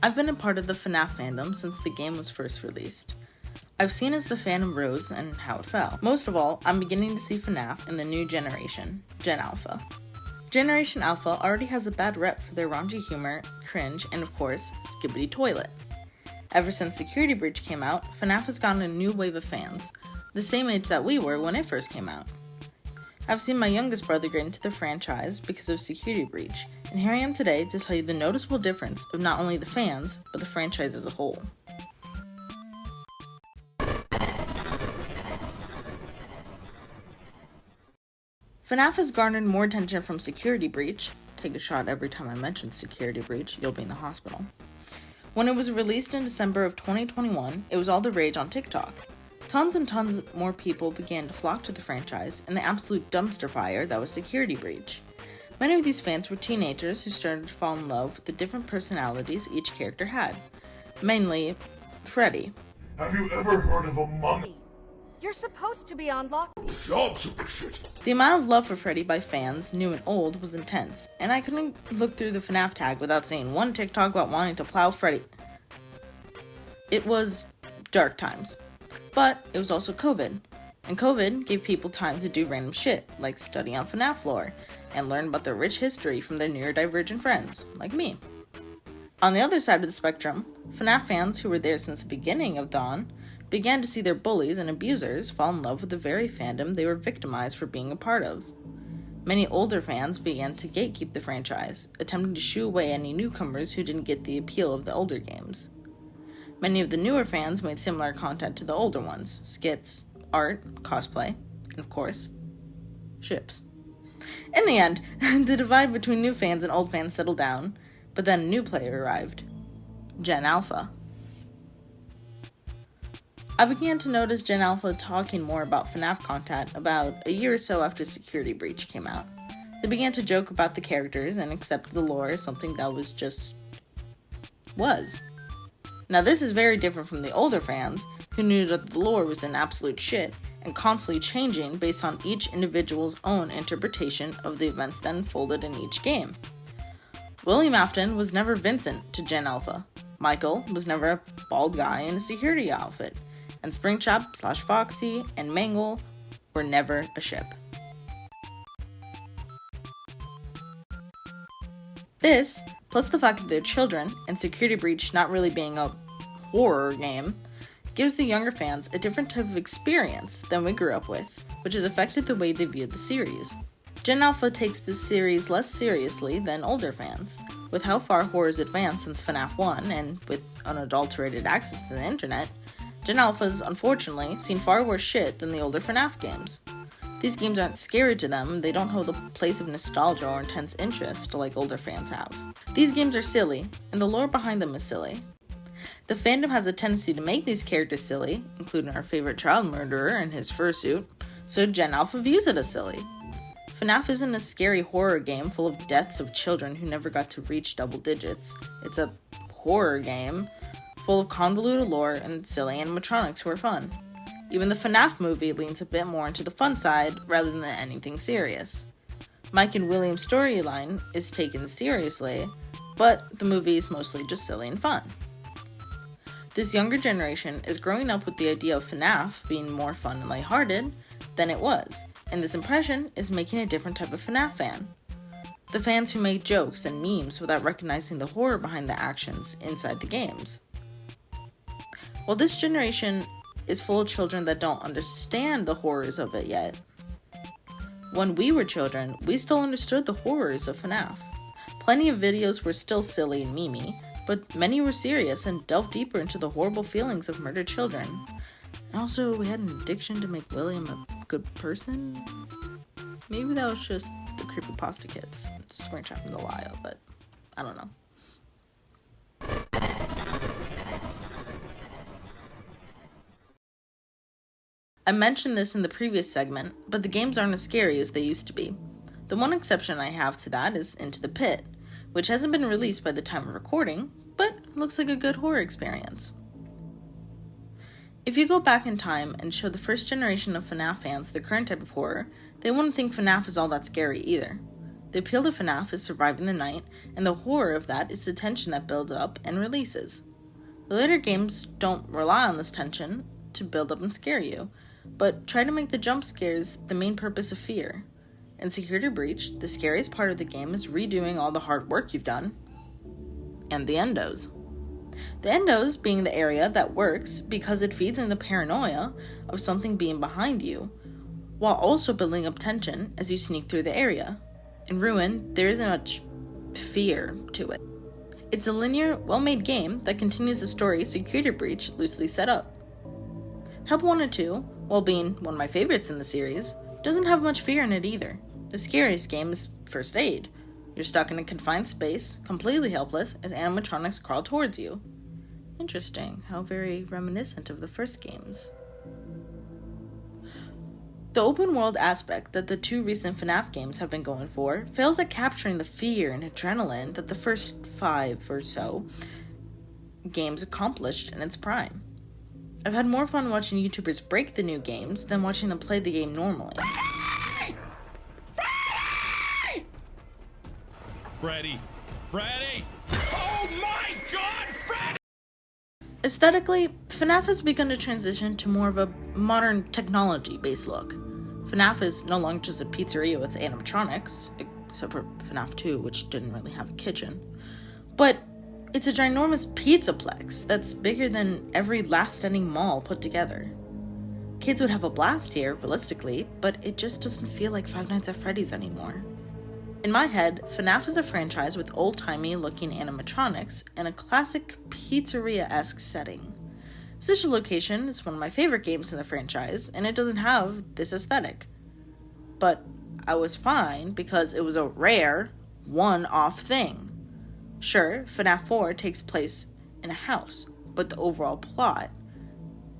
I've been a part of the FNAF fandom since the game was first released. I've seen as the fandom rose and how it fell. Most of all, I'm beginning to see FNAF in the new generation, Gen Alpha. Generation Alpha already has a bad rep for their raunchy humor, cringe, and of course, skibbity toilet. Ever since Security Breach came out, FNAF has gotten a new wave of fans, the same age that we were when it first came out. I've seen my youngest brother get into the franchise because of Security Breach, and here I am today to tell you the noticeable difference of not only the fans, but the franchise as a whole. FNAF has garnered more attention from Security Breach. Take a shot every time I mention Security Breach, you'll be in the hospital. When it was released in December of 2021, it was all the rage on TikTok. Tons and tons more people began to flock to the franchise and the absolute dumpster fire that was Security Breach. Many of these fans were teenagers who started to fall in love with the different personalities each character had. Mainly, Freddy. Have you ever heard of a monkey? You're supposed to be on lock. Job, super shit. The amount of love for Freddy by fans, new and old, was intense, and I couldn't look through the FNAF tag without seeing one TikTok about wanting to plow Freddy. It was dark times. But it was also COVID, and COVID gave people time to do random shit, like study on FNAF lore, and learn about their rich history from their neurodivergent friends, like me. On the other side of the spectrum, FNAF fans who were there since the beginning of Dawn began to see their bullies and abusers fall in love with the very fandom they were victimized for being a part of. Many older fans began to gatekeep the franchise, attempting to shoo away any newcomers who didn't get the appeal of the older games. Many of the newer fans made similar content to the older ones, skits, art, cosplay, and of course, ships. In the end, the divide between new fans and old fans settled down, but then a new player arrived, Gen Alpha. I began to notice Gen Alpha talking more about FNAF content about a year or so after Security Breach came out. They began to joke about the characters and accept the lore as something that was. Now this is very different from the older fans, who knew that the lore was an absolute shit and constantly changing based on each individual's own interpretation of the events that unfolded in each game. William Afton was never Vincent to Gen Alpha. Michael was never a bald guy in a security outfit, and Springtrap/Foxy and Mangle were never a ship. This, plus the fact that they're children, and Security Breach not really being a horror game, gives the younger fans a different type of experience than we grew up with, which has affected the way they viewed the series. Gen Alpha takes this series less seriously than older fans. With how far horror's advanced since FNAF 1, and with unadulterated access to the internet, Gen Alpha's unfortunately seen far worse shit than the older FNAF games. These games aren't scary to them, they don't hold a place of nostalgia or intense interest like older fans have. These games are silly, and the lore behind them is silly. The fandom has a tendency to make these characters silly, including our favorite child murderer and his fursuit, so Gen Alpha views it as silly. FNAF isn't a scary horror game full of deaths of children who never got to reach double digits. It's a horror game full of convoluted lore and silly animatronics who are fun. Even the FNAF movie leans a bit more into the fun side rather than anything serious. Mike and William's storyline is taken seriously, but the movie is mostly just silly and fun. This younger generation is growing up with the idea of FNAF being more fun and lighthearted than it was, and this impression is making a different type of FNAF fan. The fans who make jokes and memes without recognizing the horror behind the actions inside the games. While this generation is full of children that don't understand the horrors of it yet, when we were children, we still understood the horrors of FNAF. Plenty of videos were still silly and memey, but many were serious and delved deeper into the horrible feelings of murdered children. And also, we had an addiction to make William a good person? Maybe that was just the creepypasta kids. Springtrap and the Lyle, but I don't know. I mentioned this in the previous segment, but the games aren't as scary as they used to be. The one exception I have to that is Into the Pit, which hasn't been released by the time of recording, but looks like a good horror experience. If you go back in time and show the first generation of FNAF fans the current type of horror, they wouldn't think FNAF is all that scary either. The appeal to FNAF is surviving the night, and the horror of that is the tension that builds up and releases. The later games don't rely on this tension to build up and scare you, but try to make the jump scares the main purpose of fear. In Security Breach, the scariest part of the game is redoing all the hard work you've done. And the endos. The endos being the area that works because it feeds into the paranoia of something being behind you, while also building up tension as you sneak through the area. In Ruin, there isn't much fear to it. It's a linear, well-made game that continues the story Security Breach loosely set up. Help 1 and 2, while being one of my favorites in the series, doesn't have much fear in it either. The scariest game is First Aid. You're stuck in a confined space, completely helpless, as animatronics crawl towards you. Interesting, how very reminiscent of the first games. The open world aspect that the 2 recent FNAF games have been going for fails at capturing the fear and adrenaline that the first 5 or so games accomplished in its prime. I've had more fun watching YouTubers break the new games than watching them play the game normally. Freddy! Freddy! Oh my god, Freddy! Aesthetically, FNAF has begun to transition to more of a modern technology-based look. FNAF is no longer just a pizzeria with animatronics, except for FNAF 2, which didn't really have a kitchen. But it's a ginormous pizzaplex that's bigger than every last-standing mall put together. Kids would have a blast here, realistically, but it just doesn't feel like Five Nights at Freddy's anymore. In my head, FNAF is a franchise with old-timey looking animatronics and a classic pizzeria-esque setting. Sister Location is one of my favorite games in the franchise, and it doesn't have this aesthetic. But I was fine because it was a rare, one-off thing. Sure, FNAF 4 takes place in a house, but the overall plot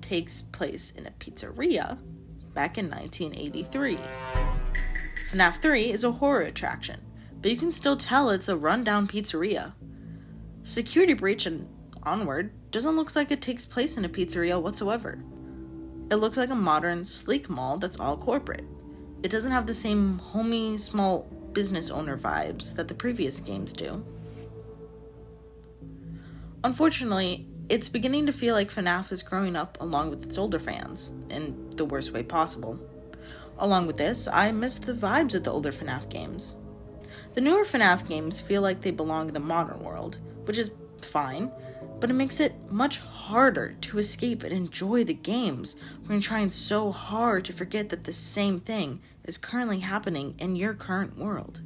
takes place in a pizzeria back in 1983. FNAF 3 is a horror attraction, but you can still tell it's a rundown pizzeria. Security Breach and onward doesn't look like it takes place in a pizzeria whatsoever. It looks like a modern, sleek mall that's all corporate. It doesn't have the same homey, small business owner vibes that the previous games do. Unfortunately, it's beginning to feel like FNAF is growing up along with its older fans, in the worst way possible. Along with this, I miss the vibes of the older FNAF games. The newer FNAF games feel like they belong in the modern world, which is fine, but it makes it much harder to escape and enjoy the games when you're trying so hard to forget that the same thing is currently happening in your current world.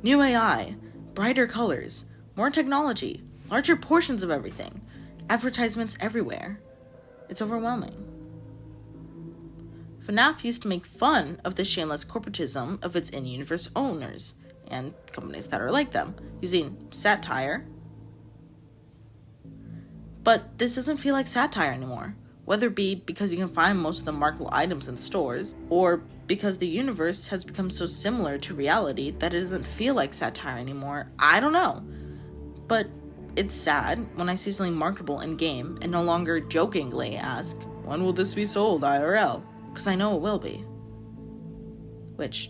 New AI, brighter colors, more technology, larger portions of everything, advertisements everywhere. It's overwhelming. FNAF used to make fun of the shameless corporatism of its in-universe owners and companies that are like them, using satire. But this doesn't feel like satire anymore, whether it be because you can find most of the marketable items in stores, or because the universe has become so similar to reality that it doesn't feel like satire anymore. I don't know. But it's sad when I see something marketable in-game and no longer jokingly ask, when will this be sold IRL? Because I know it will be. Which,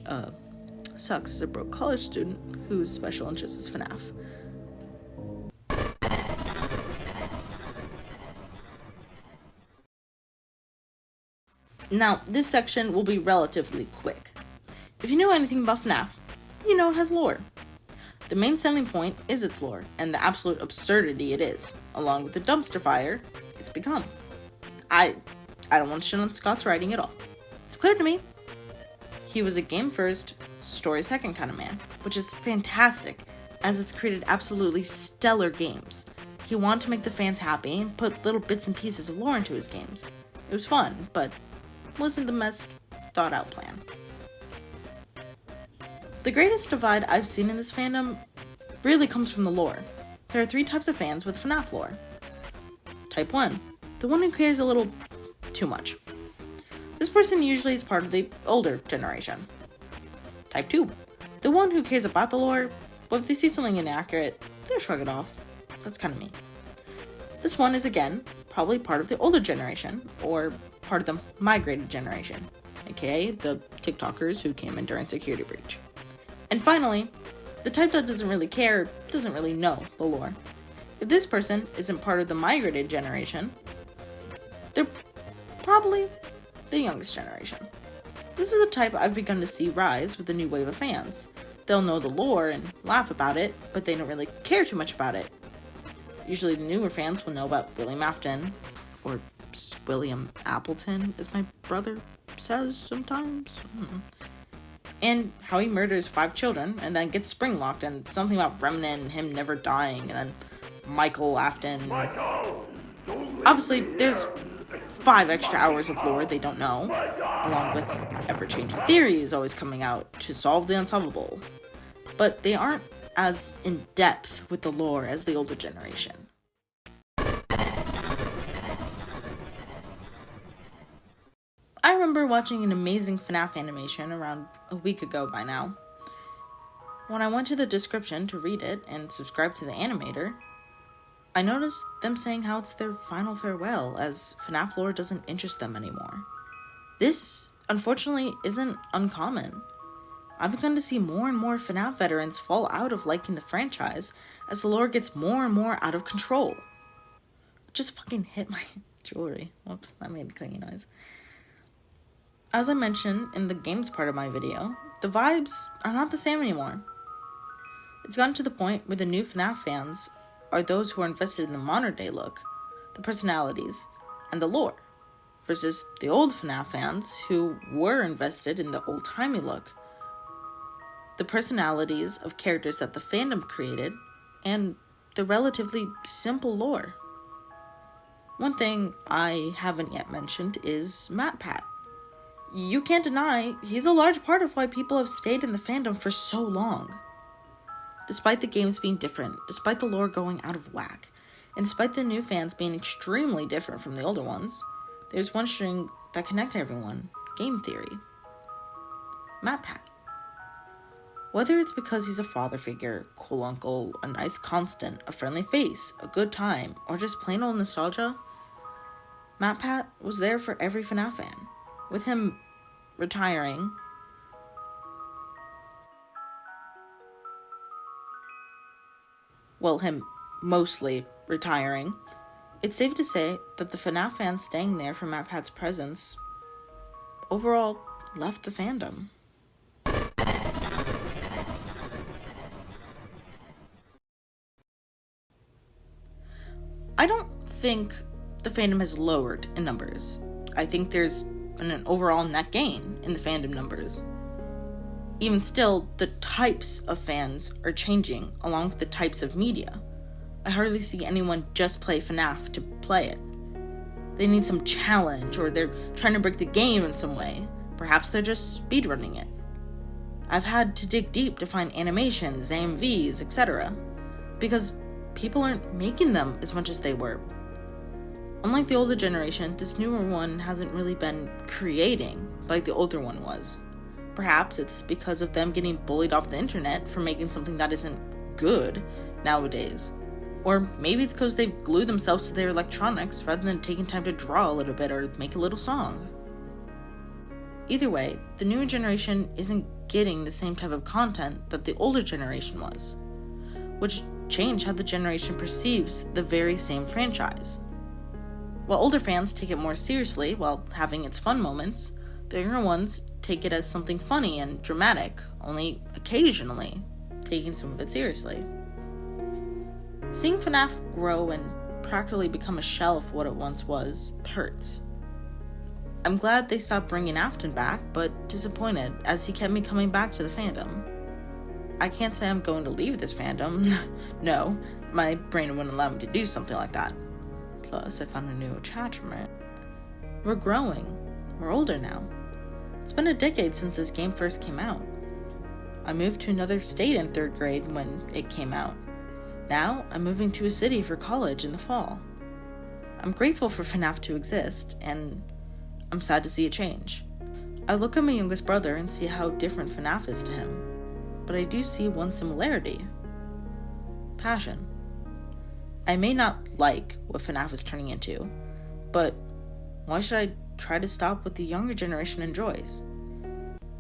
sucks as a broke college student whose special interest is FNAF. Now, this section will be relatively quick. If you know anything about FNAF, you know it has lore. The main selling point is its lore, and the absolute absurdity it is, along with the dumpster fire it's become. I don't want to shit on Scott's writing at all. It's clear to me. He was a game first, story second kind of man, which is fantastic, as it's created absolutely stellar games. He wanted to make the fans happy and put little bits and pieces of lore into his games. It was fun, but wasn't the most thought out plan. The greatest divide I've seen in this fandom really comes from the lore. There are 3 types of fans with FNAF lore. Type 1, the one who cares a little too much. This person usually is part of the older generation. Type 2, the one who cares about the lore, but if they see something inaccurate, they'll shrug it off. That's kind of me. This one is, again, probably part of the older generation, or part of the migrated generation. aka the TikTokers who came in during security breach. And finally, the type that doesn't really care doesn't really know the lore. If this person isn't part of the migrated generation, they're probably the youngest generation. This is a type I've begun to see rise with the new wave of fans. They'll know the lore and laugh about it, but they don't really care too much about it. Usually the newer fans will know about William Afton, or William Appleton, as my brother says sometimes. And how he murders 5 children and then gets spring locked, and something about Remnant and him never dying, and then Michael Afton. Obviously, there's 5 extra hours of lore they don't know, along with ever-changing theories always coming out to solve the unsolvable. But they aren't as in-depth with the lore as the older generation. I remember watching an amazing FNAF animation around a week ago by now. When I went to the description to read it and subscribe to the animator, I noticed them saying how it's their final farewell, as FNAF lore doesn't interest them anymore. This, unfortunately, isn't uncommon. I've begun to see more and more FNAF veterans fall out of liking the franchise as the lore gets more and more out of control. Just fucking hit my jewelry. Whoops, that made a clingy noise. As I mentioned in the games part of my video, the vibes are not the same anymore. It's gotten to the point where the new FNAF fans are those who are invested in the modern day look, the personalities, and the lore, versus the old FNAF fans who were invested in the old-timey look, the personalities of characters that the fandom created, and the relatively simple lore. One thing I haven't yet mentioned is MatPat. You can't deny he's a large part of why people have stayed in the fandom for so long. Despite the games being different, despite the lore going out of whack, and despite the new fans being extremely different from the older ones, there's one string that connects everyone: game theory. MatPat. Whether it's because he's a father figure, cool uncle, a nice constant, a friendly face, a good time, or just plain old nostalgia, MatPat was there for every FNAF fan. With him retiring, him mostly retiring, it's safe to say that the FNAF fans staying there for MatPat's presence overall left the fandom. I don't think the fandom has lowered in numbers. I think there's an overall net gain in the fandom numbers. Even still, the types of fans are changing along with the types of media. I hardly see anyone just play FNAF to play it. They need some challenge, or they're trying to break the game in some way. Perhaps they're just speedrunning it. I've had to dig deep to find animations, AMVs, etc. because people aren't making them as much as they were. Unlike the older generation, this newer one hasn't really been creating like the older one was. Perhaps it's because of them getting bullied off the internet for making something that isn't good nowadays. Or maybe it's because they've glued themselves to their electronics rather than taking time to draw a little bit or make a little song. Either way, the newer generation isn't getting the same type of content that the older generation was, which changed how the generation perceives the very same franchise. While older fans take it more seriously while having its fun moments, the younger ones take it as something funny and dramatic, only occasionally taking some of it seriously. Seeing FNAF grow and practically become a shell of what it once was hurts. I'm glad they stopped bringing Afton back, but disappointed as he kept me coming back to the fandom. I can't say I'm going to leave this fandom. No, my brain wouldn't allow me to do something like that. Plus, I found a new attachment. We're growing. We're older now. It's been a decade since this game first came out. I moved to another state in 3rd grade when it came out. Now, I'm moving to a city for college in the fall. I'm grateful for FNAF to exist, and I'm sad to see it change. I look at my youngest brother and see how different FNAF is to him, but I do see one similarity: passion. I may not like what FNAF is turning into, but why should I try to stop what the younger generation enjoys.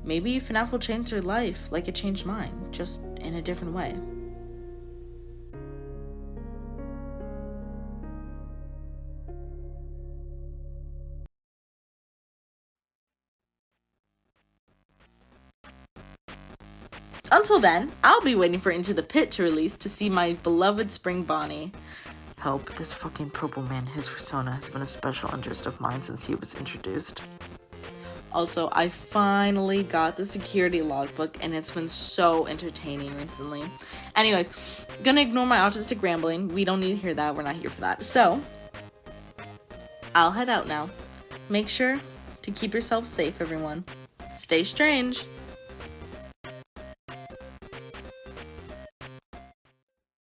Maybe FNAF will change their life like it changed mine, just in a different way. Until then, I'll be waiting for Into the Pit to release to see my beloved Spring Bonnie. Help, this fucking purple man, his persona has been a special interest of mine since he was introduced. Also, I finally got the security logbook and it's been so entertaining recently. Anyways, gonna ignore my autistic rambling. We don't need to hear that. We're not here for that. So, I'll head out now. Make sure to keep yourself safe, everyone. Stay strange.